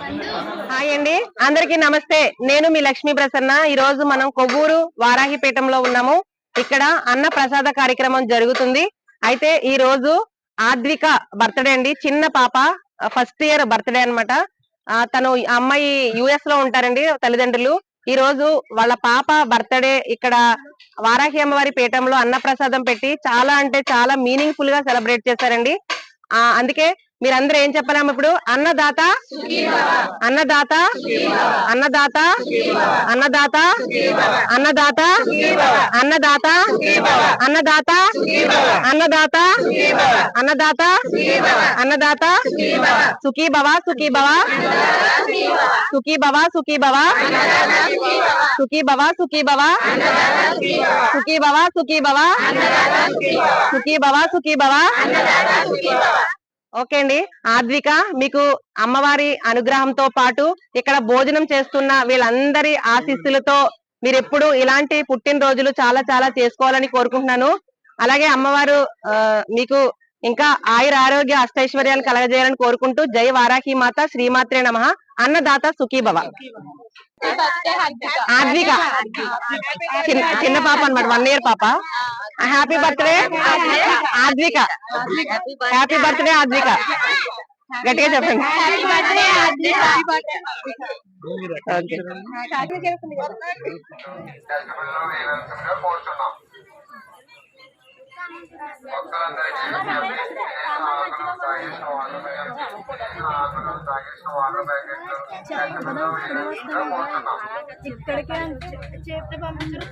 Hi అండి, అందరికీ నమస్తే. నేను మీ లక్ష్మీ ప్రసన్న. ఈ రోజు మనం కొవ్వూరు వారాహిపేటంలో ఉన్నాము. ఇక్కడ అన్న ప్రసాద కార్యక్రమం జరుగుతుంది. అయితే ఈ రోజు ఆద్విక బర్త్డే అండి. చిన్న పాప ఫస్ట్ ఇయర్ బర్త్డే అనమాట. తను అమ్మాయి యుఎస్ లో ఉంటారండి తల్లిదండ్రులు. ఈ రోజు వాళ్ళ పాప బర్త్డే ఇక్కడ వారాహి అమ్మవారి పీఠంలో అన్నప్రసాదం పెట్టి చాలా అంటే చాలా మీనింగ్ఫుల్ గా సెలబ్రేట్ చేశారండి. అందుకే మీరందరూ ఏం చెప్పలేము ఇప్పుడు? అన్నదాత అన్నదాత అన్నదాత అన్నదాత అన్నదాత అన్నదాత అన్నదాత అన్నదాత అన్నదాత అన్నదాత సుఖీ భవ సుఖీ భవ సుఖీ భవ సుఖీ భవ సుఖీ భవ సుఖీ భవ సుఖీ భవ సుఖీ భవ సుఖీ భవ సుఖీ భవ. ఓకే అండి, ఆద్విక మీకు అమ్మవారి అనుగ్రహంతో పాటు ఇక్కడ భోజనం చేస్తున్న వీళ్ళందరి ఆశీస్సులతో మీరు ఎప్పుడు ఇలాంటి పుట్టినరోజులు చాలా చాలా చేసుకోవాలని కోరుకుంటున్నాను. అలాగే అమ్మవారు మీకు ఇంకా ఆయుర ఆరోగ్య అష్టైశ్వర్యాలు కలగజేయాలని కోరుకుంటూ జై వారాహి మాత శ్రీమాత్రే నమః. అన్నదాత సుఖీభవ. ఆద్విక చిన్న పాప అన్నమాట, 1 year పాప. Happy birthday Advika. Happy birthday Advika. గట్టిగా చెప్పండి. ఇక్కడికే చేస్తే పంపించారు.